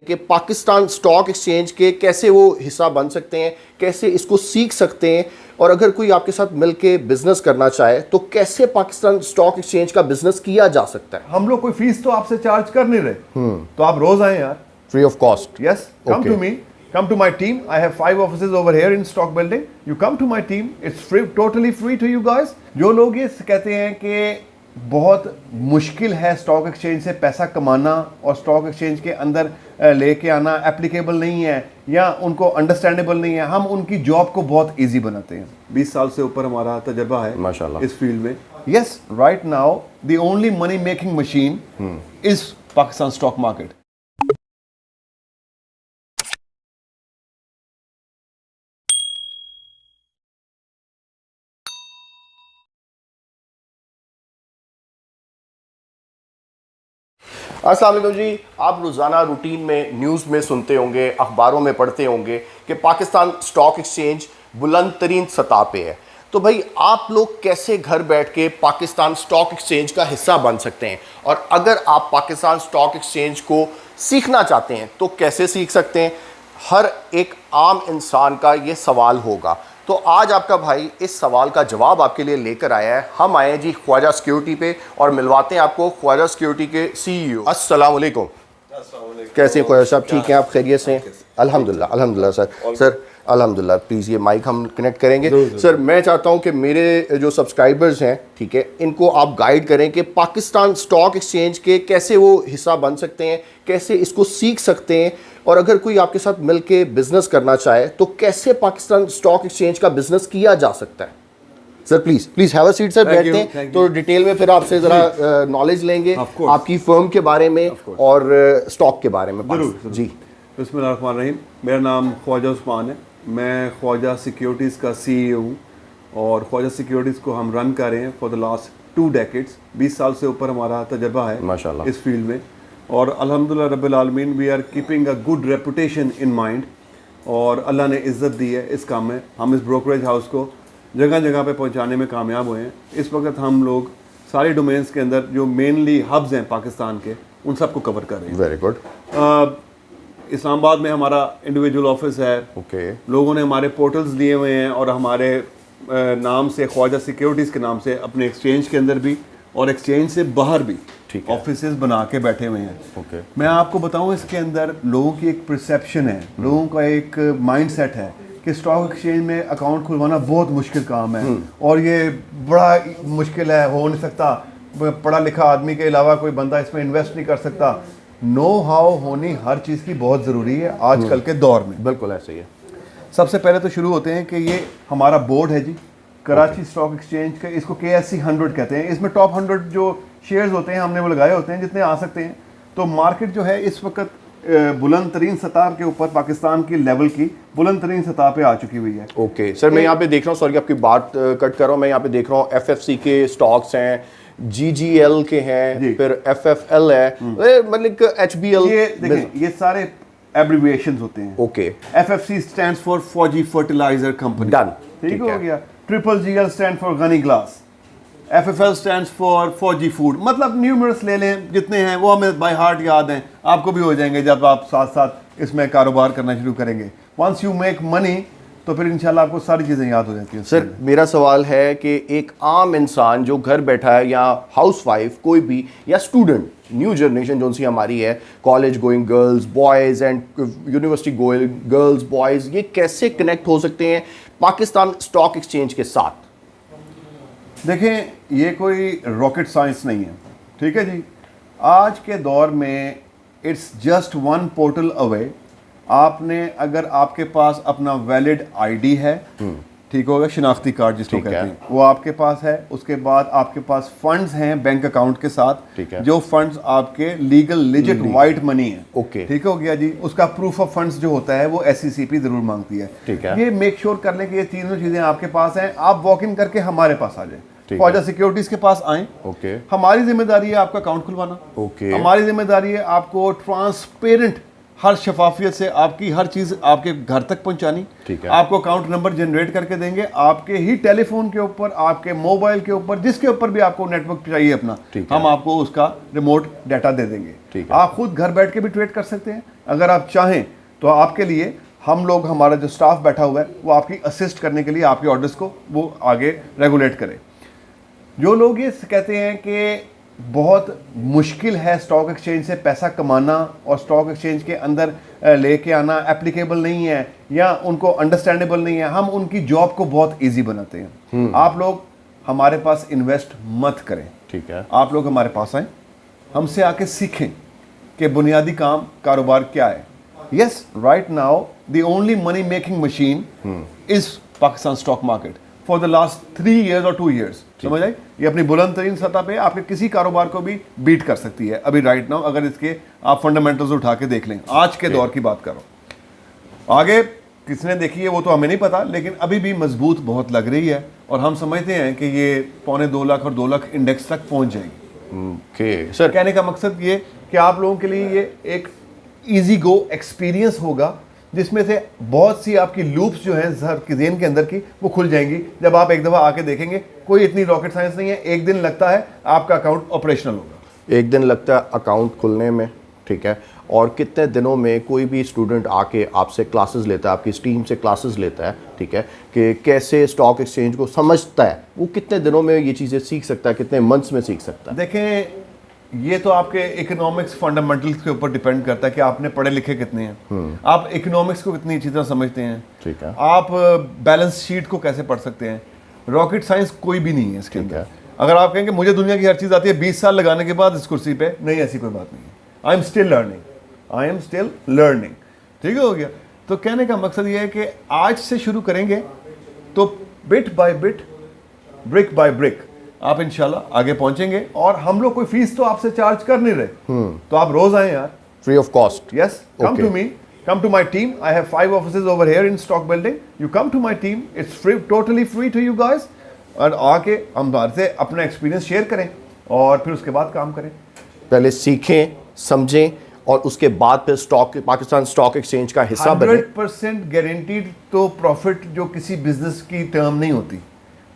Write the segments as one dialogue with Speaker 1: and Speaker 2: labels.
Speaker 1: कि Pakistan stock exchange के कैसे वो हिस्सा बन सकते हैं, कैसे इसको सीख सकते हैं, और अगर कोई आपके साथ मिलके बिजनेस करना चाहे तो कैसे पाकिस्तान स्टॉक एक्सचेंज का बिजनेस किया जा सकता है।
Speaker 2: हम लोग कोई फीस तो आपसे चार्ज कर नहीं रहे, तो आप रोज आए यार,
Speaker 1: free of cost.
Speaker 2: Yes, come to me, come to my team. I have 5 offices over here in stock building. You come to my team. It's free, totally free to you guys. जो लोग ये कहते हैं कि बहुत मुश्किल है stock exchange से पैसा कमाना और स्टॉक एक्सचेंज के अंदर लेके आना एप्लीकेबल नहीं है या उनको अंडरस्टैंडेबल नहीं है, हम उनकी जॉब को बहुत इजी बनाते हैं। 20 साल से ऊपर हमारा तजर्बा है
Speaker 1: माशाल्लाह
Speaker 2: इस फील्ड में। Yes, right now the only money making machine is Pakistan stock market.
Speaker 1: अस्सलाम वालेकुम जी। आप रोज़ाना रूटीन में न्यूज़ में सुनते होंगे, अखबारों में पढ़ते होंगे कि पाकिस्तान स्टॉक एक्सचेंज बुलंद तरीन सतह पे है। तो भाई आप लोग कैसे घर बैठ के पाकिस्तान स्टॉक एक्सचेंज का हिस्सा बन सकते हैं, और अगर आप पाकिस्तान स्टॉक एक्सचेंज को सीखना चाहते हैं तो कैसे सीख सकते हैं, हर एक आम इंसान का ये सवाल होगा। तो आज आपका भाई इस सवाल का जवाब आपके लिए लेकर आया है। हम आए हैं जी ख्वाजा सिक्योरिटी पे और मिलवाते हैं आपको ख्वाजा सिक्योरिटी के सीईओ। अस्सलाम वालेकुम। कैसे हैं ख्वाजा साहब, ठीक हैं आप, खैरियत से हैं? अल्हम्दुलिल्लाह अल्हम्दुलिल्लाह सर अल्हम्दुलिल्लाह। प्लीज़ ये माइक हम कनेक्ट करेंगे सर। मैं चाहता हूं कि मेरे जो सब्सक्राइबर्स हैं, ठीक है, इनको आप गाइड करें कि पाकिस्तान स्टॉक एक्सचेंज के कैसे वो हिस्सा बन सकते हैं, कैसे इसको सीख सकते हैं, और अगर कोई आपके साथ मिलके बिजनेस करना चाहे तो कैसे पाकिस्तान स्टॉक एक्सचेंज का बिजनेस किया जा सकता है। Sir please have a seat sir, बैठते हैं तो डिटेल में फिर आपसे ज़रा नॉलेज लेंगे आपकी फर्म के बारे में और स्टॉक के बारे में। जी
Speaker 2: बिस्मिल्लाहिर्रहमानिर्रहीम। मेरा नाम ख्वाजा उस्मान है, मैं ख्वाजा सिक्योरिटीज़ का सीईओ हूँ और ख्वाजा सिक्योरिटीज़ को हम रन कर रहे हैं फॉर द लास्ट 2 डेकेड्स। 20 साल से ऊपर हमारा तजर्बा है माशाल्लाह इस फील्ड में, और अल्हम्दुलिल्लाह रब्बिल आलमीन we are keeping a good reputation in mind, और अल्लाह ने इज़्ज़त दी है इस काम में। हम इस ब्रोकरेज हाउस को जगह जगह पे पहुंचाने में कामयाब हुए हैं। इस वक्त हम लोग सारे डोमेन्स के अंदर जो मेनली हब्स हैं पाकिस्तान के, उन सबको कवर कर रहे हैं।
Speaker 1: Very good.
Speaker 2: इस्लामाबाद में हमारा इंडिविजुअल ऑफिस है। लोगों ने हमारे पोर्टल्स लिए हुए हैं और हमारे नाम से, ख्वाजा सिक्योरिटीज़ के नाम से, अपने एक्सचेंज के अंदर भी और एक्सचेंज से बाहर भी ऑफिसेज बना के बैठे हुए हैं। मैं आपको बताऊं, इसके अंदर लोगों की एक परसेप्शन है, लोगों का एक माइंडसेट है कि स्टॉक एक्सचेंज में अकाउंट खुलवाना बहुत मुश्किल काम है और ये बड़ा मुश्किल है, हो नहीं सकता, पढ़ा लिखा आदमी के अलावा कोई बंदा इसमें इन्वेस्ट नहीं कर सकता। नो हाउ होनी हर चीज़ की बहुत ज़रूरी है आजकल के दौर में।
Speaker 1: बिल्कुल ऐसे ही है।
Speaker 2: सबसे पहले तो शुरू होते हैं कि ये हमारा बोर्ड है जी, कराची स्टॉक एक्सचेंज का, इसको KSE 100 कहते हैं। इसमें टॉप 100 जो शेयर्स होते हैं हमने वो लगाए होते हैं जितने आ सकते हैं। तो मार्केट जो है इस वक्त बुलंद तरीन सतह के ऊपर, पाकिस्तान की लेवल की बुलंद तरीन सतह पे आ चुकी हुई है।
Speaker 1: ओके सर, मैं यहाँ पे देख रहा हूँ, सॉरी आपकी बात कट कर रहा हूँ, मैं यहाँ पे देख रहा हूँ FFC के स्टॉक्स हैं, GGL के हैं, फिर FFL है, मतलब HBL।
Speaker 2: ये देखें, ये सारे एब्रिविएशंस होते हैं।
Speaker 1: Okay.
Speaker 2: FFC stands for Fauji fertiliser company.
Speaker 1: Done,
Speaker 2: ठीक हो गया। GGL stand for Ghani glass. FFL stands for Fauji food. मतलब न्यूमरस ले लें, जितने हैं वो हमें बाय हार्ट याद हैं, आपको भी हो जाएंगे जब आप साथ साथ इसमें कारोबार करना शुरू करेंगे। वंस यू मेक मनी तो फिर इंशाल्लाह आपको सारी चीज़ें याद हो जाती हैं।
Speaker 1: सर मेरा सवाल है कि एक आम इंसान जो घर बैठा है, या हाउसवाइफ कोई भी, या स्टूडेंट, न्यू जनरेशन जो सी हमारी है, college going girls boys and university going girls boys, ये कैसे कनेक्ट हो सकते हैं पाकिस्तान स्टॉक एक्सचेंज के साथ?
Speaker 2: देखें, ये कोई रॉकेट साइंस नहीं है, ठीक है जी। आज के दौर में it's just one portal away. आपने, अगर आपके पास अपना वैलिड ID है, ठीक होगा, शिनाख्ती कार्ड जिसको कहते हैं, वो आपके पास है, उसके बाद आपके पास फंड्स हैं बैंक अकाउंट के साथ, जो फंड्स आपके लीगल लिजिट वाइट मनी है,
Speaker 1: ओके,
Speaker 2: ठीक हो गया जी। उसका प्रूफ ऑफ फंड्स जो होता है वो SCCP जरूर मांगती है, ठीक है। ये मेक श्योर कर लें कि ये तीनों चीजें आपके पास हैं। आप वॉक इन करके हमारे पास आ जाए, ख्वाजा सिक्योरिटीज के पास आए। हमारी जिम्मेदारी है आपका अकाउंट खुलवाना। हमारी जिम्मेदारी है आपको ट्रांसपेरेंट हर शफाफियत से आपकी हर चीज़ आपके घर तक पहुंचानी।
Speaker 1: ठीक है।
Speaker 2: आपको अकाउंट नंबर जनरेट करके देंगे, आपके ही टेलीफोन के ऊपर, आपके मोबाइल के ऊपर, जिसके ऊपर भी आपको नेटवर्क चाहिए अपना, हम आपको उसका रिमोट डाटा दे देंगे।
Speaker 1: ठीक है।
Speaker 2: आप खुद घर बैठ के भी ट्रेड कर सकते हैं। अगर आप चाहें तो आपके लिए हम लोग, हमारा जो स्टाफ बैठा हुआ है वो आपकी असिस्ट करने के लिए आपके ऑर्डर्स को वो आगे रेगुलेट करे। जो लोग ये कहते हैं कि बहुत मुश्किल है स्टॉक एक्सचेंज से पैसा कमाना और स्टॉक एक्सचेंज के अंदर लेके आना एप्लीकेबल नहीं है या उनको अंडरस्टैंडेबल नहीं है, हम उनकी जॉब को बहुत इजी बनाते हैं। आप लोग हमारे पास इन्वेस्ट मत करें।
Speaker 1: ठीक है।
Speaker 2: आप लोग हमारे पास आएँ, हमसे आके सीखें कि बुनियादी काम कारोबार क्या है। Yes, right now the only money making machine is Pakistan stock market for the last 3 years और 2 years। समझ आई? ये अपनी बुलंद तरीन सतह पे आपके किसी कारोबार को भी बीट कर सकती है अभी राइट नाउ, अगर इसके आप फंडामेंटल्स उठा के देख लें। आज के दौर की बात करो, आगे किसने देखी है वो तो हमें नहीं पता, लेकिन अभी भी मजबूत बहुत लग रही है और हम समझते हैं कि ये 2.25 लाख और 2 लाख इंडेक्स तक पहुंच जाएगी।
Speaker 1: ओके सर,
Speaker 2: कहने का मकसद ये कि आप लोगों के लिए ये एक इजी गो एक्सपीरियंस होगा, जिसमें से बहुत सी आपकी लूप्स जो हैं सर की जेन के अंदर की वो खुल जाएंगी जब आप एक दफ़ा आके देखेंगे। कोई इतनी रॉकेट साइंस नहीं है, एक दिन लगता है आपका अकाउंट ऑपरेशनल होगा।
Speaker 1: एक दिन लगता है अकाउंट खुलने में। ठीक है। और कितने दिनों में कोई भी स्टूडेंट आके आपसे क्लासेस लेता है, आपकी टीम से क्लासेस लेता है, ठीक है, कि कैसे स्टॉक एक्सचेंज को समझता है, वो कितने दिनों में ये चीज़ें सीख सकता है, कितने मंथ्स में सीख सकता है?
Speaker 2: देखें, ये तो आपके इकोनॉमिक्स फंडामेंटल्स के ऊपर डिपेंड करता है कि आपने पढ़े लिखे कितने हैं, आप इकोनॉमिक्स को कितनी अच्छी तरह समझते हैं,
Speaker 1: ठीक है,
Speaker 2: आप बैलेंस शीट को कैसे पढ़ सकते हैं। रॉकेट साइंस कोई भी नहीं है इसके अंदर। अगर आप कहेंगे मुझे दुनिया की हर चीज़ आती है 20 साल लगाने के बाद इस कुर्सी पे, नहीं, ऐसी कोई बात नहीं है। I am still learning. ठीक हो गया? तो कहने का मकसद ये है कि आज से शुरू करेंगे तो bit by bit, brick by brick आप इंशाल्लाह आगे पहुंचेंगे। और हम लोग कोई फीस तो आपसे चार्ज कर नहीं रहे, तो आप रोज आए यार,
Speaker 1: free of cost.
Speaker 2: Yes, come to me, come to my team. I have 5 offices over here in stock building. You come to my team. It's free, totally free to you guys. और आके हम से अपना experience share करें और फिर उसके बाद काम करें।
Speaker 1: पहले सीखें, समझें और उसके बाद फिर पाकिस्तान स्टॉक एक्सचेंज का हिस्सा बने।
Speaker 2: 100% गारंटीड तो प्रॉफिट जो किसी बिजनेस की टर्म नहीं होती।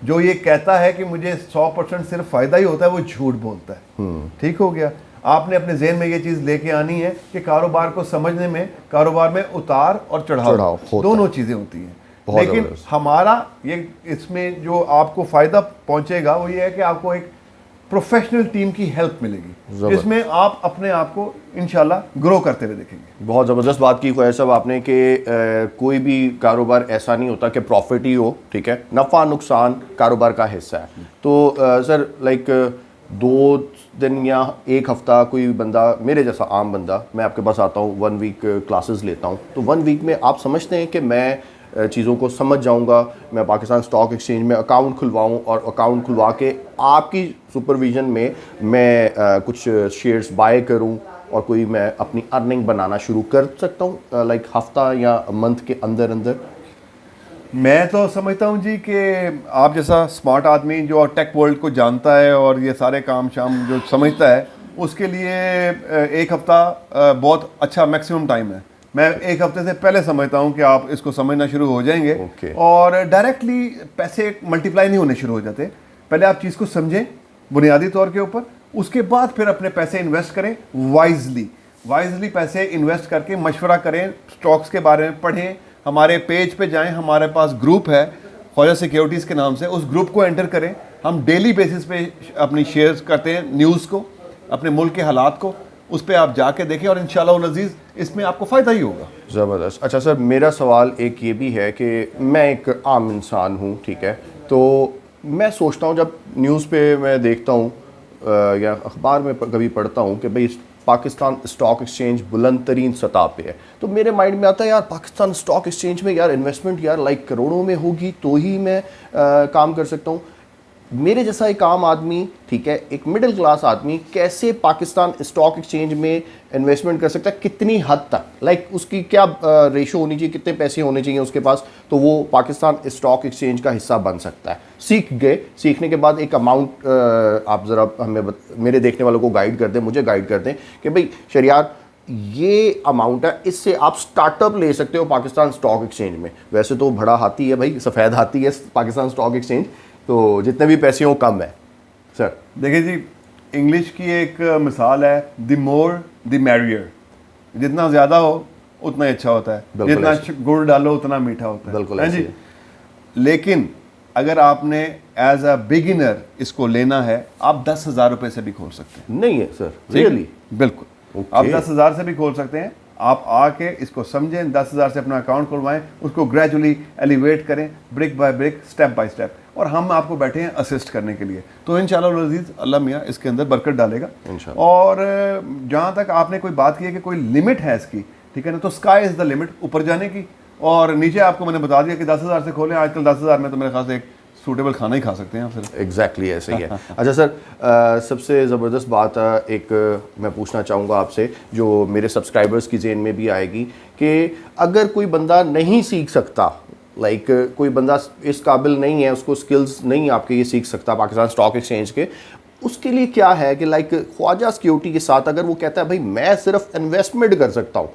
Speaker 2: जो ये कहता है कि मुझे 100% सिर्फ फायदा ही होता है, वो झूठ बोलता है। ठीक हो गया? आपने अपने ज़हन में ये चीज़ लेके आनी है कि कारोबार को समझने में, कारोबार में उतार और चढ़ाव दोनों चीज़ें होती हैं। लेकिन हमारा ये इसमें जो आपको फ़ायदा पहुंचेगा वो ये है कि आपको एक प्रोफेशनल टीम की हेल्प मिलेगी, जिसमें आप अपने आप को इंशाल्लाह ग्रो करते हुए देखेंगे।
Speaker 1: बहुत ज़बरदस्त बात की ख्वाहिश साहब आपने कि कोई भी कारोबार ऐसा नहीं होता कि प्रॉफिट ही हो, ठीक है, नफ़ा नुकसान कारोबार का हिस्सा है। तो सर लाइक 2 दिन या 1 हफ्ता कोई बंदा, मेरे जैसा आम बंदा, मैं आपके पास आता हूँ, 1 वीक क्लासेस लेता हूँ, तो 1 वीक में आप समझते हैं कि मैं चीज़ों को समझ जाऊंगा, मैं पाकिस्तान स्टॉक एक्सचेंज में अकाउंट खुलवाऊं और अकाउंट खुलवा के आपकी सुपरविज़न में मैं कुछ शेयर्स बाय करूं और कोई मैं अपनी अर्निंग बनाना शुरू कर सकता हूं लाइक हफ्ता या मंथ के अंदर अंदर?
Speaker 2: मैं तो समझता हूँ जी कि आप जैसा स्मार्ट आदमी जो टेक वर्ल्ड को जानता है और ये सारे काम शाम जो समझता है, उसके लिए 1 हफ्ता बहुत अच्छा मैक्सिमम टाइम है। मैं 1 हफ्ते से पहले समझता हूँ कि आप इसको समझना शुरू हो जाएंगे और डायरेक्टली पैसे मल्टीप्लाई नहीं होने शुरू हो जाते। पहले आप चीज़ को समझें बुनियादी तौर के ऊपर, उसके बाद फिर अपने पैसे इन्वेस्ट करें वाइजली पैसे इन्वेस्ट करके मशवरा करें, स्टॉक्स के बारे में पढ़ें, हमारे पेज पे जाएं, हमारे पास ग्रुप है ख्वाजा सिक्योरिटीज़ के नाम से, उस ग्रुप को एंटर करें। हम डेली बेसिस पे अपनी शेयर्स करते हैं, न्यूज़ को, अपने मुल्क के हालात को, उस पर आप जाके देखें और इंशाल्लाह अज़ीज़ इसमें आपको फ़ायदा ही होगा।
Speaker 1: ज़बरदस्त। अच्छा सर, मेरा सवाल एक ये भी है कि मैं एक आम इंसान हूँ, ठीक है, तो मैं सोचता हूँ जब न्यूज़ पे मैं देखता हूँ या अखबार में कभी पढ़ता हूँ कि भाई पाकिस्तान स्टॉक एक्सचेंज बुलंद तरीन सतह पे है, तो मेरे माइंड में आता है यार पाकिस्तान स्टॉक एक्सचेंज में यार इन्वेस्टमेंट यार लाइक करोड़ों में होगी तो ही मैं काम कर सकता हूँ। मेरे जैसा एक आम आदमी, ठीक है, एक मिडिल क्लास आदमी कैसे पाकिस्तान स्टॉक एक्सचेंज में इन्वेस्टमेंट कर सकता है, कितनी हद तक, लाइक उसकी क्या रेशो होनी चाहिए, कितने पैसे होने चाहिए उसके पास, तो वो पाकिस्तान स्टॉक एक्सचेंज का हिस्सा बन सकता है? सीख गए, सीखने के बाद एक अमाउंट आप ज़रा हमें मेरे देखने वालों को गाइड कर दें, मुझे गाइड कर दें कि भाई शरियार ये अमाउंट है, इससे आप स्टार्टअप ले सकते हो पाकिस्तान स्टॉक एक्सचेंज में। वैसे तो बड़ा हाथी है भाई, सफ़ेद हाथी है पाकिस्तान स्टॉक एक्सचेंज, तो जितने भी पैसे हो कम है सर।
Speaker 2: देखिए जी, इंग्लिश की एक मिसाल है, द मोर द मैरियर। जितना ज़्यादा हो उतना ही अच्छा होता है, जितना गुड़ डालो उतना मीठा होता है।
Speaker 1: बिल्कुल
Speaker 2: जी। लेकिन अगर आपने एज अ बिगिनर इसको लेना है, आप 10,000 रुपये से भी खोल सकते हैं।
Speaker 1: नहीं है सर, रियली?
Speaker 2: बिल्कुल, आप 10,000 से भी खोल सकते हैं। आप आके इसको समझें, 10,000 से अपना अकाउंट खुलवाएं, उसको ग्रेजुअली एलिवेट करें, brick by brick, step by step, और हम आपको बैठे हैं असिस्ट करने के लिए। तो इंशाल्लाह अज़ीज़ अल्लाह मियाँ इसके अंदर बरकत डालेगा। और जहाँ तक आपने कोई बात की है कि कोई लिमिट है इसकी, ठीक है ना, तो स्काई इज़ द लिमिट ऊपर जाने की। और नीचे आपको मैंने बता दिया कि 10,000 से खोलें। आजकल 10,000 में तो मेरे ख्याल से एक सूटेबल खाना ही खा सकते हैं आप सिर्फ।
Speaker 1: एग्जैक्टली ऐसे ही है। अच्छा सर, सबसे ज़बरदस्त बात एक मैं पूछना चाहूँगा आपसे, जो मेरे सब्सक्राइबर्स की जेन में भी आएगी, कि अगर कोई बंदा नहीं सीख सकता, लाइक कोई बंदा इस काबिल नहीं है, उसको स्किल्स नहीं आपके ये सीख सकता पाकिस्तान स्टॉक एक्सचेंज के, उसके लिए क्या है कि लाइक ख्वाजा सिक्योरिटी के साथ अगर वो कहता है भाई मैं सिर्फ इन्वेस्टमेंट कर सकता हूँ,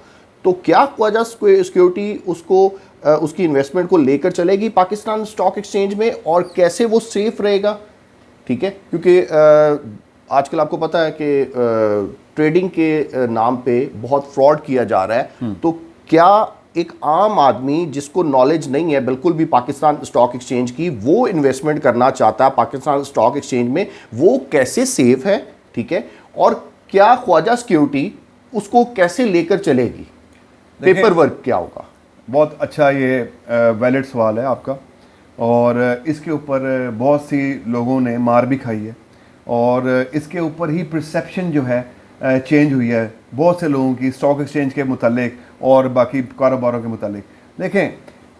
Speaker 1: तो क्या ख्वाजा सिक्योरिटी उसको उसकी इन्वेस्टमेंट को लेकर चलेगी पाकिस्तान स्टॉक एक्सचेंज में, और कैसे वो सेफ रहेगा? ठीक है, क्योंकि आजकल आपको पता है कि ट्रेडिंग के नाम पे बहुत फ्रॉड किया जा रहा है। तो क्या एक आम आदमी जिसको नॉलेज नहीं है बिल्कुल भी पाकिस्तान स्टॉक एक्सचेंज की, वो इन्वेस्टमेंट करना चाहता है पाकिस्तान स्टॉक एक्सचेंज में, वो कैसे सेफ है? ठीक है, और क्या ख्वाजा सिक्योरिटी उसको कैसे लेकर चलेगी? पेपर वर्क क्या होगा?
Speaker 2: बहुत अच्छा ये वैलिड सवाल है आपका, और इसके ऊपर बहुत सी लोगों ने मार भी खाई है, और इसके ऊपर ही परसेप्शन जो है चेंज हुई है बहुत से लोगों की स्टॉक एक्सचेंज के मुतालिक और बाकी कारोबारों के मुतालिक। देखें,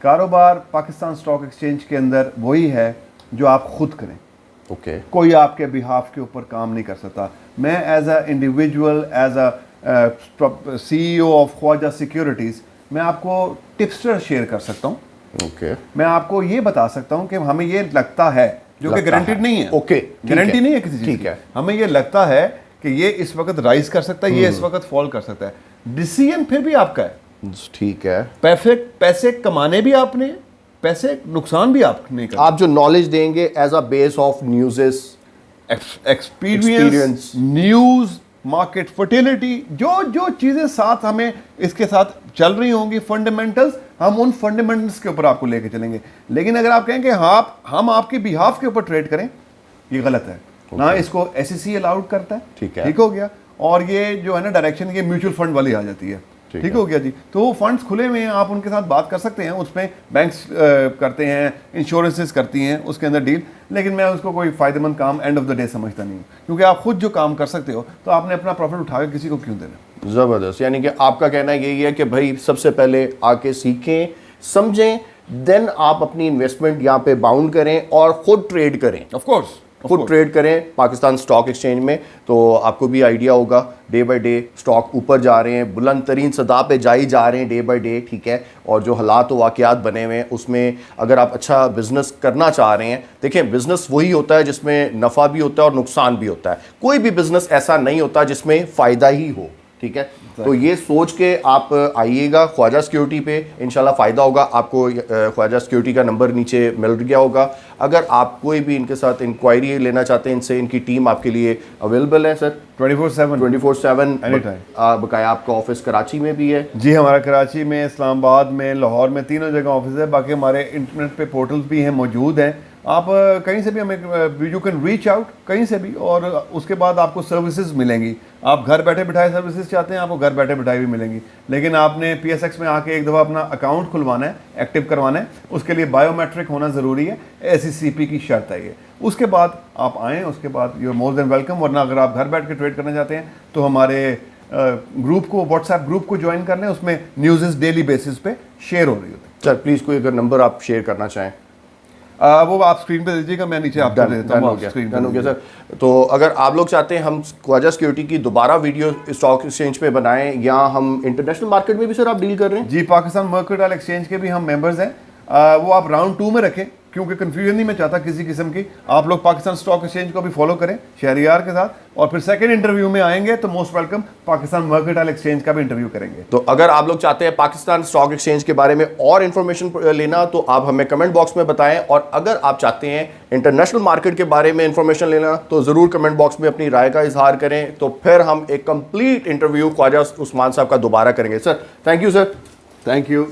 Speaker 2: कारोबार पाकिस्तान स्टॉक एक्सचेंज के अंदर वही है जो आप खुद करें।
Speaker 1: ओके।
Speaker 2: कोई आपके बिहाफ के ऊपर काम नहीं कर सकता। मैं as a individual, as a CEO of Khwaja securities, मैं आपको टिप्सटर शेयर कर सकता हूँ।
Speaker 1: ओके।
Speaker 2: मैं आपको ये बता सकता हूँ कि हमें ये लगता है, जो कि गारंटीड नहीं है।
Speaker 1: ओके,
Speaker 2: गारंटी नहीं है किसी चीज़ की।
Speaker 1: ठीक है।
Speaker 2: हमें ये लगता है कि ये इस वक्त राइज कर सकता है, ये इस वक्त फॉल कर सकता है। डिसीजन फिर भी आपका है।
Speaker 1: ठीक है।
Speaker 2: पैसे कमाने भी आपने, पैसे नुकसान भी आपने करना।
Speaker 1: आप जो नॉलेज देंगे as a base of newses,
Speaker 2: experience, news, market fertility, जो चीज़ें साथ हमें इसके साथ चल रही होंगी, फंडामेंटल्स, हम उन फंडामेंटल्स के ऊपर आपको लेके चलेंगे। लेकिन अगर आप कहें कि हाँ हम आपके बिहाफ के ऊपर ट्रेड करें, ये गलत है। ना इसको SEC अलाउड करता है, ठीक हो गया, और ये जो है ना डायरेक्शन, ये म्यूचुअल फंड वाली आ जाती है, ठीक हो गया जी। तो वो फंड्स खुले हुए हैं, आप उनके साथ बात कर सकते हैं, उसमें बैंक्स करते हैं, इंश्योरेंसेस करती हैं उसके अंदर डील। लेकिन मैं उसको कोई फ़ायदेमंद काम एंड ऑफ द डे समझता नहीं हूँ, क्योंकि आप खुद जो काम कर सकते हो तो आपने अपना प्रॉफिट उठा के किसी को क्यों देना।
Speaker 1: ज़बरदस्त। यानी कि आपका कहना यही है कि भाई सबसे पहले आके सीखें, समझें, देन आप अपनी इन्वेस्टमेंट यहाँ पे बाउंड करें और खुद ट्रेड करें।
Speaker 2: ऑफ कोर्स
Speaker 1: खुद ट्रेड करें पाकिस्तान स्टॉक एक्सचेंज में, तो आपको भी आइडिया होगा डे बाय डे स्टॉक ऊपर जा रहे हैं, बुलंद तरीन सतह पे जाई जा रहे हैं डे बाय डे, ठीक है। और जो हालात वाक़यात बने हुए हैं उसमें अगर आप अच्छा बिजनेस करना चाह रहे हैं, देखें बिजनेस वही होता है जिसमें नफ़ा भी होता है और नुकसान भी होता है। कोई भी बिजनेस ऐसा नहीं होता जिसमें फ़ायदा ही हो, ठीक है। तो ये सोच के आप आइएगा ख्वाजा सिक्योरिटी पे, इंशाल्लाह फ़ायदा होगा आपको। ख्वाजा सिक्योरिटी का नंबर नीचे मिल गया होगा। अगर आप कोई भी इनके साथ इंक्वायरी लेना चाहते हैं इनसे, इनकी टीम आपके लिए अवेलेबल है सर 24/7 बकाया। आपका ऑफिस कराची में भी है?
Speaker 2: जी, हमारा कराची में, इस्लामाबाद में, लाहौर में, तीनों जगह ऑफिस है। बाकी हमारे इंटरनेट पे पोर्टल्स भी हैं, मौजूद हैं। आप कहीं से भी हमें, यू कैन रीच आउट कहीं से भी, और उसके बाद आपको सर्विसेज मिलेंगी। आप घर बैठे बिठाए सर्विसेज चाहते हैं, आपको घर बैठे बिठाए भी मिलेंगी। लेकिन आपने PSX में आके एक दफ़ा अपना अकाउंट खुलवाना है, एक्टिव करवाना है। उसके लिए बायोमेट्रिक होना ज़रूरी है, SECP की शर्त है ये। उसके बाद आप आएँ, उसके बाद you are more than welcome. वरना अगर आप घर बैठ के ट्रेड करना चाहते हैं तो हमारे ग्रुप को, व्हाट्सएप ग्रुप को ज्वाइन कर लें। उसमें न्यूज़ डेली बेसिस पे शेयर हो रही होती है।
Speaker 1: सर प्लीज़ कोई अगर नंबर आप शेयर करना चाहें
Speaker 2: वो आप स्क्रीन पे दीजिएगा, मैं नीचे आपको दे देता हूँ।
Speaker 1: डन हो गया सर। तो अगर आप लोग चाहते हैं हम ख्वाजा सिक्योरिटी की दोबारा वीडियो स्टॉक एक्सचेंज पे बनाएं, या हम इंटरनेशनल मार्केट में भी सर आप डील कर रहे हैं?
Speaker 2: जी, पाकिस्तान मर्केंटाइल एक्सचेंज के भी हम मेंबर्स हैं। वो आप राउंड 2 में रखें, क्योंकि कंफ्यूजन नहीं मैं चाहता किसी किस्म की। आप लोग पाकिस्तान स्टॉक एक्सचेंज को भी फॉलो करें शहरियार के साथ, और फिर सेकंड इंटरव्यू में आएंगे तो most welcome Pakistan mercantile exchange का भी इंटरव्यू करेंगे।
Speaker 1: तो अगर आप लोग चाहते हैं पाकिस्तान स्टॉक एक्सचेंज के बारे में और इन्फॉर्मेशन लेना तो आप हमें कमेंट बॉक्स में बताएं, और अगर आप चाहते हैं इंटरनेशनल मार्केट के बारे में इंफॉर्मेशन लेना तो ज़रूर कमेंट बॉक्स में अपनी राय का इजहार करें। तो फिर हम एक कंप्लीट इंटरव्यू ख्वाजा उस्मान साहब का दोबारा करेंगे। Sir thank you sir.
Speaker 2: Thank you.